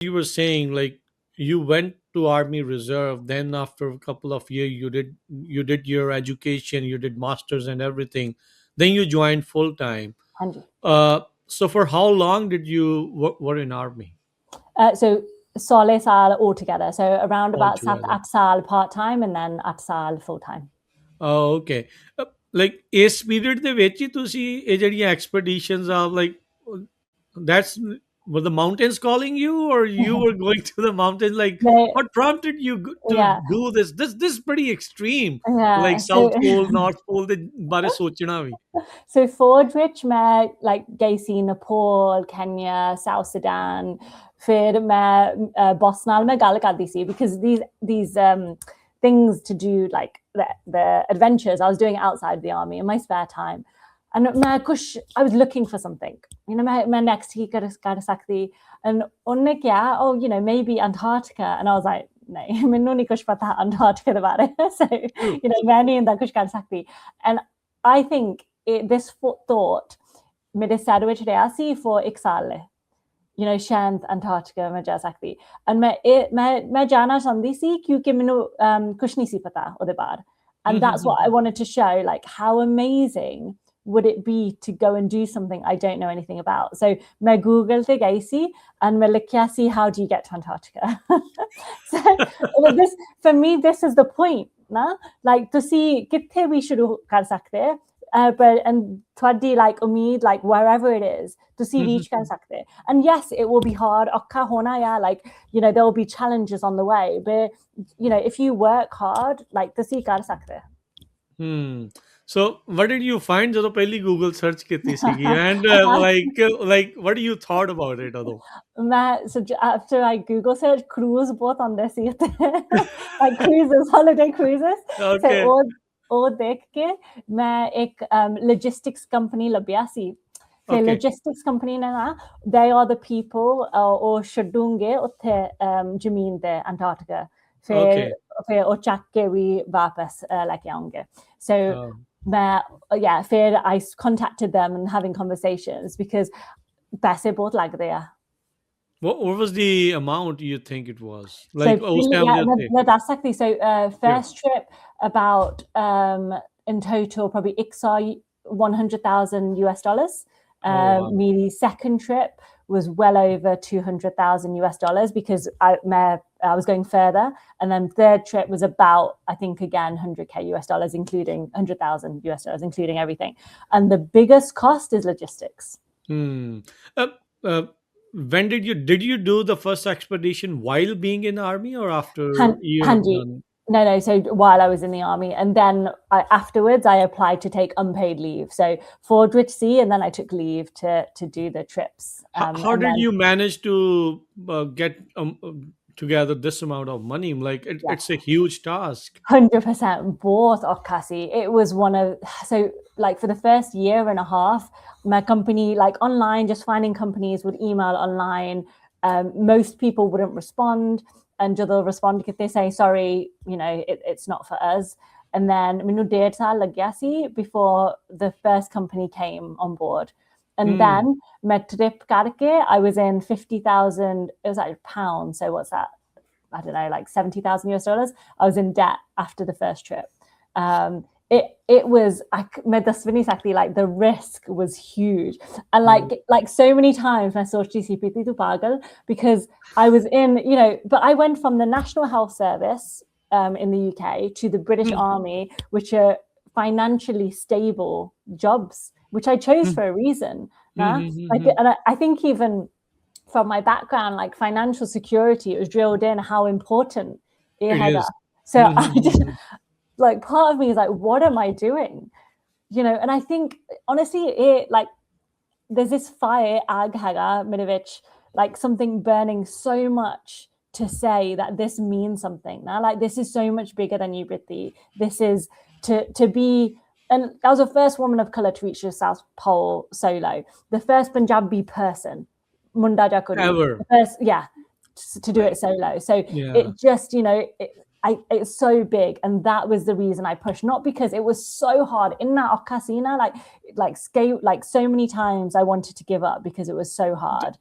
you were saying, like, you went to Army Reserve, then after a couple of years you did your education, you did masters and everything, then you joined full time. हाँ जी. So for how long did you were in Army So 16 saal altogether. So around about altogether? 7-8 saal part-time and then 8 saal full-time. Oh, okay. Like ਇਸ period ਦੇ ਵਿੱਚ ਹੀ ਤੁਸੀਂ ਇਹ ਜਿਹੜੀਆਂ ਐਕਸਪੀਡੀਸ਼ਨਸ ਆ, like, that's were the mountains calling you, or you were going to the mountains? Like, No, what prompted you to yeah, do this is pretty extreme, yeah. like South Pole, North Pole ਦੇ ਬਾਰੇ ਸੋਚਣਾ ਵੀ. So Ford Rich मैं like गई सी Nepal, Kenya, South Sudan. फिर मैं boss नाल मैं गल करदी सी because these things to do, like the adventures I was doing outside the army in my spare time. And I was looking for something, you know, मैं next ही कर सकती. And उन्होंने क्या, oh, you know, maybe Antarctica. And I was like, नहीं, मैंने नहीं कुछ पता Antarctica के बारे में. So, you know, मैं नहीं इंदा कुछ कर सकती. And I think this thought मेरे सर विच रहा सी for 1 साल. You know, शांत Antarctica में जा सकती. And मैं जाना चाहती सी क्योंकि मैंने कुछ नहीं सी पता उधर बार. And that's what I wanted to show, like how amazing would it be to go and do something I don't know anything about. So मैं Google te gayi si and मैं लिखा सी how do you get to Antarctica. So this, for me, this is the point, na? Like to see कित्थे भी शुरू कर सकते, but and थोड़ी like उम्मीद, like wherever it is, to see reach कर सकते. And yes, it will be hard. औखा होना या, like, you know, there will be challenges on the way, but you know, if you work hard, like to see कर सकते. So what did you find ਜਦੋਂ ਪਹਿਲੀ Google search ਕੀਤੀ ਸੀਗੀ? And like what do you thought about it although? So after I Google search cruise both on this like cruises, holiday cruises. Okay. So ਉਹ ਦੇਖ ਕੇ ਮੈਂ ਇੱਕ logistics company ਲੱਭਿਆ ਸੀ. So Okay. logistics company ਨੇ ਨਾ, they are the people ਉਹ ਛੱਡੂਗੇ ਉੱਥੇ ਜ਼ਮੀਨ ਤੇ Antarctica. Okay. ਫਿਰ ਉਹ ਚੱਕ ਕੇ ਵੀ ਵਾਪਸ ਲੈ ਕੇ ਆਉਂਗੇ. So ਫਿਰ I contacted them and having conversations because पैसे बहुत लग रहे हैं. What was the amount you think it was? Like, मैं बता सकती. So first trip about in total probably $100,000 US. wow. My second trip was well over $200,000 US because I was going further, and then third trip was about, I think, again $100K US, including $100,000 US, including everything. And the biggest cost is logistics. When did you do the first expedition while being in the army or after you had Hanji. done? No, so while I was in the army, and then afterwards I applied to take unpaid leave. So for Dwitch C, and then I took leave to do the trips. How did you manage to get together this amount of money? Like it's a huge task. 100% both Okasi. It was one of, so like for the first year and a half, my company, like online, just finding companies would email online. Most people wouldn't respond. And they'll respond because they say, sorry, you know, it's not for us. And then minu ded saal lag gaya si before the first company came on board. And then my trip karke, I was in 50,000, it was like pounds. So what's that? I don't know, like $70,000 US. I was in debt after the first trip. It was, like the risk was huge. And like so many times I saw GCPT to pagal because I was in, you know, but I went from the National Health Service in the UK to the British Army, which are financially stable jobs, which I chose for a reason. Like, and I think even from my background, like financial security, it was drilled in how important it is. So I just, like, part of me is like, what am I doing? You know, and I think honestly, like there's this fire ag haga Minovich, like something burning so much to say that this means something. Now, like this is so much bigger than you, Britti. This is to be, and I was the first woman of color to reach the South Pole solo, the first Punjabi person, Munda Jakuri, Ever. To do it solo. So it just, you know, it's so big, and that was the reason I pushed. Not because it was so hard in that Okasina, like so many times I wanted to give up because it was so hard.